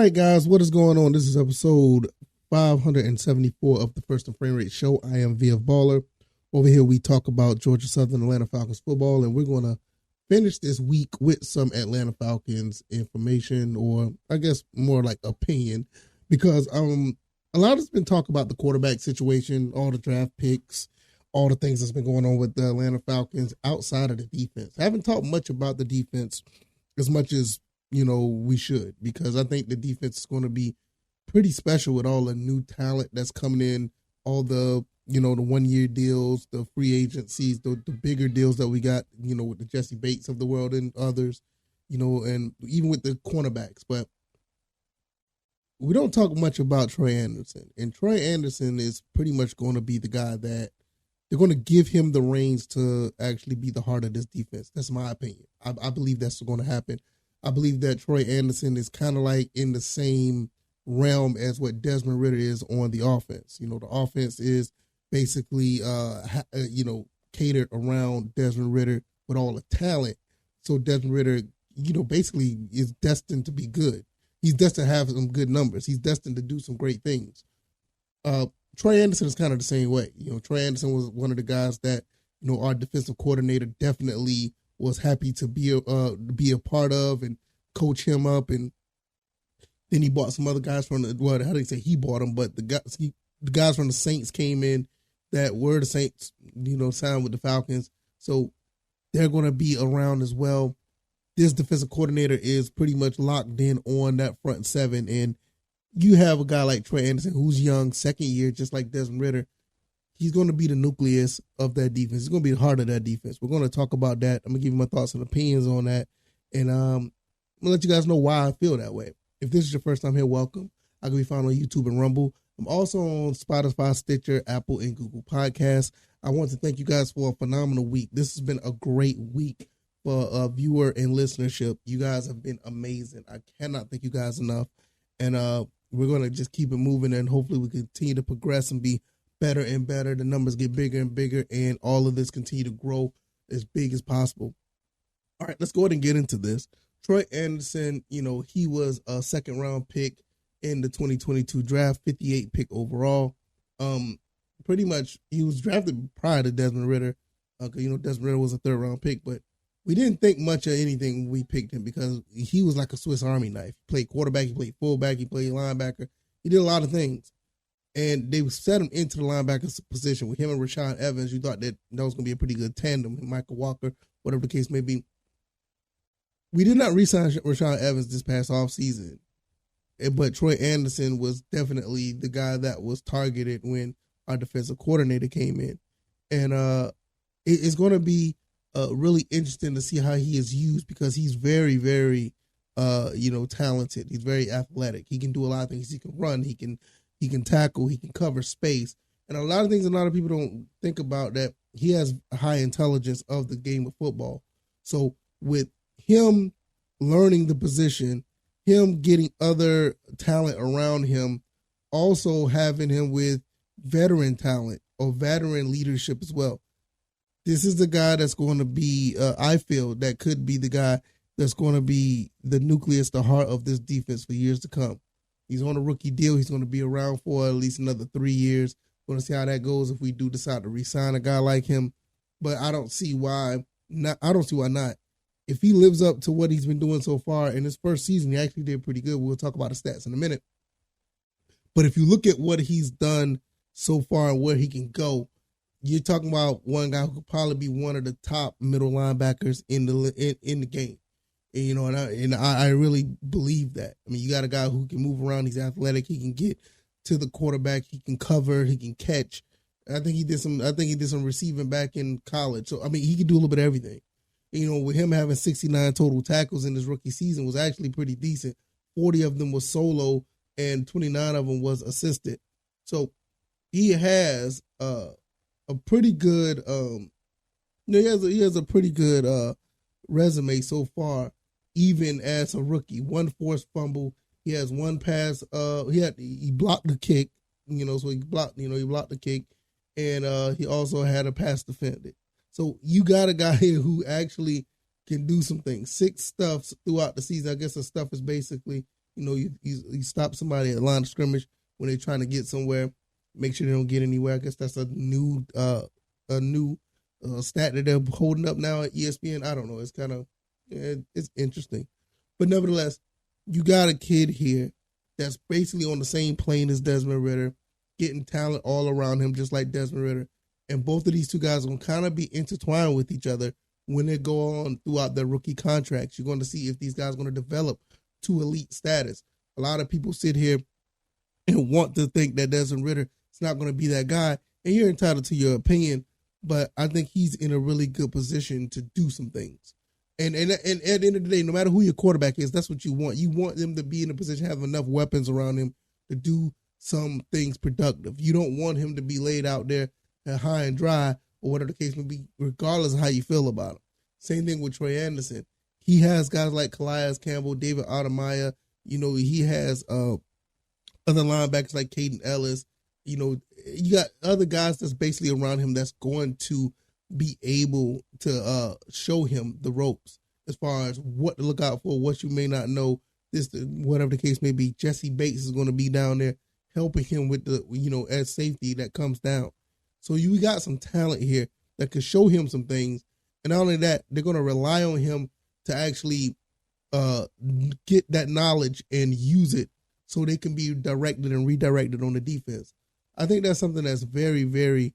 right, guys, what is going on? This is episode 574 of the First and Frame Rate Show. I am VF Baller. Over here, we talk about Georgia Southern Atlanta Falcons football, and we're going to finish this week with some Atlanta Falcons information, or I guess more like opinion, because a lot has been talk about the quarterback situation, all the draft picks, all the things that's been going on with the Atlanta Falcons outside of the defense. I haven't talked much about the defense as much as we should, because I think the defense is going to be pretty special with all the new talent that's coming in, all the, the 1-year deals, the free agencies, the bigger deals that we got, with the Jesse Bates of the world and others, and even with the cornerbacks. But we don't talk much about Troy Andersen. And Troy Andersen is pretty much going to be the guy that they're going to give him the reins to actually be the heart of this defense. That's my opinion. I believe that's going to happen. I believe that Troy Andersen is kind of like in the same realm as what Desmond Ridder is on the offense. The offense is basically, catered around Desmond Ridder with all the talent. So Desmond Ridder, basically is destined to be good. He's destined to have some good numbers. He's destined to do some great things. Troy Andersen is kind of the same way. Troy Andersen was one of the guys that, our defensive coordinator definitely was happy to be a part of and coach him up. And then he bought some other guys from how do you say he bought them? But the guys from the Saints came in that were the Saints, signed with the Falcons. So they're going to be around as well. This defensive coordinator is pretty much locked in on that front seven. And you have a guy like Troy Andersen, who's young, second year, just like Desmond Ridder. He's going to be the nucleus of that defense. He's going to be the heart of that defense. We're going to talk about that. I'm going to give you my thoughts and opinions on that. And I'm going to let you guys know why I feel that way. If this is your first time here, welcome. I can be found on YouTube and Rumble. I'm also on Spotify, Stitcher, Apple, and Google Podcasts. I want to thank you guys for a phenomenal week. This has been a great week for viewer and listenership. You guys have been amazing. I cannot thank you guys enough. And we're going to just keep it moving, and hopefully we continue to progress and be better and better. The numbers get bigger and bigger, and all of this continue to grow as big as possible. All right, let's go ahead and get into this. Troy Andersen, he was a second-round pick in the 2022 draft, 58 pick overall. Pretty much, he was drafted prior to Desmond Ridder, because, Desmond Ridder was a third-round pick, but we didn't think much of anything when we picked him because he was like a Swiss Army knife. He played quarterback, he played fullback, he played linebacker. He did a lot of things. And they set him into the linebacker position with him and Rashaan Evans. You thought that was going to be a pretty good tandem. Michael Walker, whatever the case may be. We did not re-sign Rashaan Evans this past offseason. But Troy Andersen was definitely the guy that was targeted when our defensive coordinator came in. And it's going to be really interesting to see how he is used, because he's very, very, talented. He's very athletic. He can do a lot of things. He can run. He can tackle. He can cover space. And a lot of things a lot of people don't think about, that he has a high intelligence of the game of football. So with him learning the position, him getting other talent around him, also having him with veteran talent or veteran leadership as well. This is the guy that's going to be, I feel, that could be the guy that's going to be the nucleus, the heart of this defense for years to come. He's on a rookie deal. He's going to be around for at least another 3 years. Going to see how that goes if we do decide to re-sign a guy like him. But I don't see why not. If he lives up to what he's been doing so far in his first season, he actually did pretty good. We'll talk about the stats in a minute. But if you look at what he's done so far and where he can go, you're talking about one guy who could probably be one of the top middle linebackers in the game. And, I really believe that. I mean, you got a guy who can move around. He's athletic. He can get to the quarterback. He can cover. He can catch. I think he did some receiving back in college. So, I mean, he can do a little bit of everything. With him having 69 total tackles in his rookie season was actually pretty decent. 40 of them was solo and 29 of them was assisted. So he has a pretty good, he has a pretty good resume so far, even as a rookie. One forced fumble. He has one pass. He blocked the kick, so he blocked the kick, and he also had a pass defended. So you got a guy here who actually can do some things. 6 stuffs throughout the season. I guess a stuff is basically You stop somebody at the line of scrimmage when they're trying to get somewhere. Make sure they don't get anywhere. I guess that's a new stat that they're holding up now at ESPN. I don't know. It's kind of it's interesting, but nevertheless, you got a kid here that's basically on the same plane as Desmond Ridder, getting talent all around him, just like Desmond Ridder. And both of these two guys are going to kind of be intertwined with each other when they go on throughout their rookie contracts. You're going to see if these guys are going to develop to elite status. A lot of people sit here and want to think that Desmond Ridder is not going to be that guy, and you're entitled to your opinion, but I think he's in a really good position to do some things. And at the end of the day, no matter who your quarterback is, that's what you want. You want them to be in a position to have enough weapons around him to do some things productive. You don't want him to be laid out there high and dry or whatever the case may be, regardless of how you feel about him. Same thing with Troy Andersen. He has guys like Calais Campbell, David Adamaya. He has other linebackers like Caden Ellis. You got other guys that's basically around him that's going to be able to show him the ropes as far as what to look out for, what you may not know. Whatever the case may be, Jesse Bates is going to be down there helping him with the, as safety that comes down. So we got some talent here that could show him some things. And not only that, they're going to rely on him to actually get that knowledge and use it so they can be directed and redirected on the defense. I think that's something that's very, very,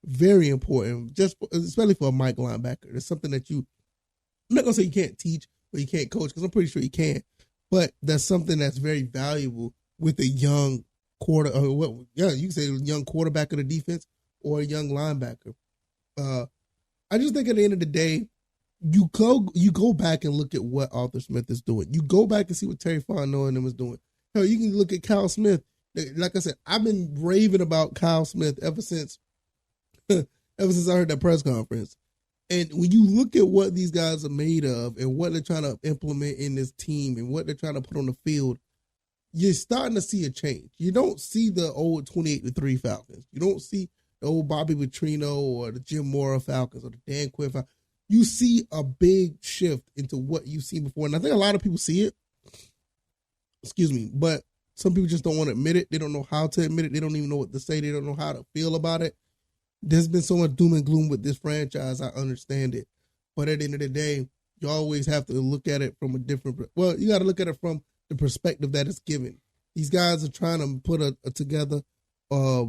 very important, especially for a Mike linebacker. It's something that I'm not going to say you can't teach or you can't coach, because I'm pretty sure you can, but that's something that's very valuable with a young you can say a young quarterback of the defense or a young linebacker. I just think at the end of the day, you go back and look at what Arthur Smith is doing. You go back and see what Terry Fontenot and them is doing. Hell, you can look at Kyle Smith. Like I said, I've been raving about Kyle Smith ever since I heard that press conference. And when you look at what these guys are made of and what they're trying to implement in this team and what they're trying to put on the field, you're starting to see a change. You don't see the old 28-3 Falcons. You don't see the old Bobby Petrino or the Jim Mora Falcons or the Dan Quinn Falcons. You see a big shift into what you've seen before. And I think a lot of people see it. Excuse me. But some people just don't want to admit it. They don't know how to admit it. They don't even know what to say. They don't know how to feel about it. There's been so much doom and gloom with this franchise. I understand it. But at the end of the day, you always have to look at it from you got to look at it from the perspective that it's given. These guys are trying to put together a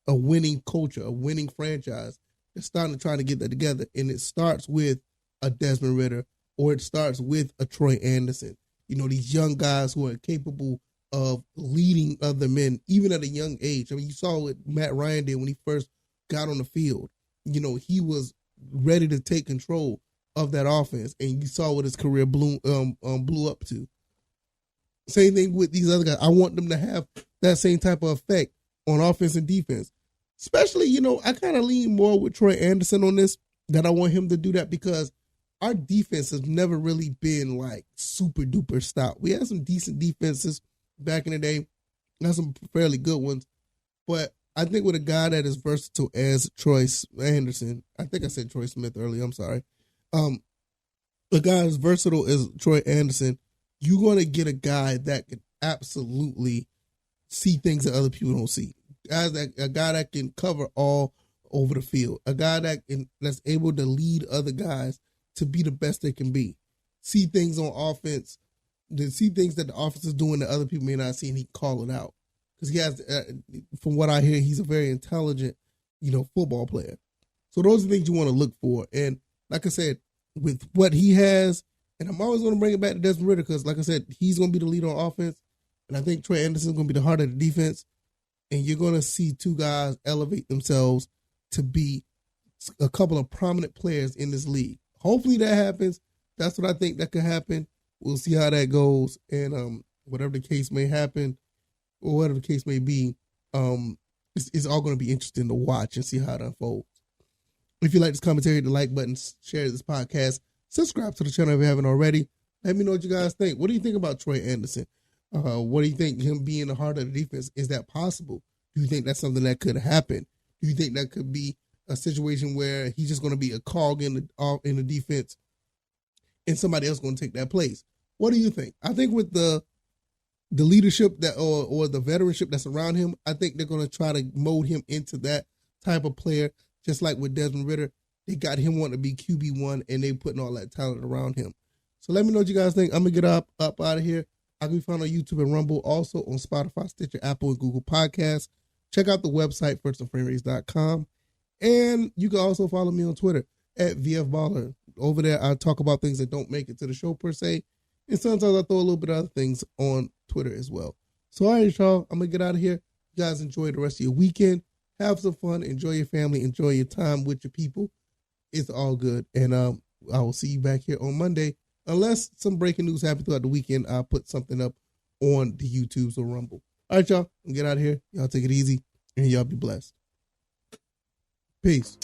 winning culture, a winning franchise. They're starting to try to get that together. And it starts with a Desmond Ridder, or it starts with a Troy Andersen. These young guys who are capable of leading other men, even at a young age. I mean, you saw what Matt Ryan did when he first got on the field. He was ready to take control of that offense, and you saw what his career blew up to. Same thing with these other guys. I want them to have that same type of effect on offense and defense. Especially, I kind of lean more with Troy Andersen on this, that I want him to do that, because our defense has never really been like super duper stout. We had some decent defenses back in the day. Got some fairly good ones. But I think with a guy that is versatile as Troy Andersen, I think I said Troy Smith earlier, I'm sorry. A guy as versatile as Troy Andersen, you're going to get a guy that can absolutely see things that other people don't see. A guy that can cover all over the field. A guy that's able to lead other guys to be the best they can be. See things on offense, to see things that the offense is doing that other people may not see, and he call it out. Because he has, from what I hear, he's a very intelligent, football player. So those are things you want to look for. And like I said, with what he has, and I'm always going to bring it back to Desmond Ridder, because like I said, he's going to be the leader on offense. And I think Troy Andersen is going to be the heart of the defense. And you're going to see two guys elevate themselves to be a couple of prominent players in this league. Hopefully that happens. That's what I think that could happen. We'll see how that goes. And whatever the case may happen, or whatever the case may be, it's all going to be interesting to watch and see how it unfolds. If you like this commentary, hit the like button, share this podcast, subscribe to the channel if you haven't already. Let me know what you guys think. What do you think about Troy Andersen? What do you think, him being the heart of the defense? Is that possible? Do you think that's something that could happen? Do you think that could be a situation where he's just going to be a cog in the defense and somebody else going to take that place? What do you think? I think with the the leadership that or the veteranship that's around him, I think they're going to try to mold him into that type of player, just like with Desmond Ridder. They got him wanting to be QB1, and they putting all that talent around him. So let me know what you guys think. I'm going to get up out of here. I can be found on YouTube and Rumble, also on Spotify, Stitcher, Apple, and Google Podcasts. Check out the website, firstandframerates.com. And you can also follow me on Twitter at VFBaller. Over there, I talk about things that don't make it to the show per se. And sometimes I throw a little bit of other things on Twitter as well. So, all right, y'all, I'm going to get out of here. You guys enjoy the rest of your weekend. Have some fun. Enjoy your family. Enjoy your time with your people. It's all good. And I will see you back here on Monday. Unless some breaking news happens throughout the weekend, I'll put something up on the YouTubes or Rumble. All right, y'all. I'm going to get out of here. Y'all take it easy, and y'all be blessed. Peace.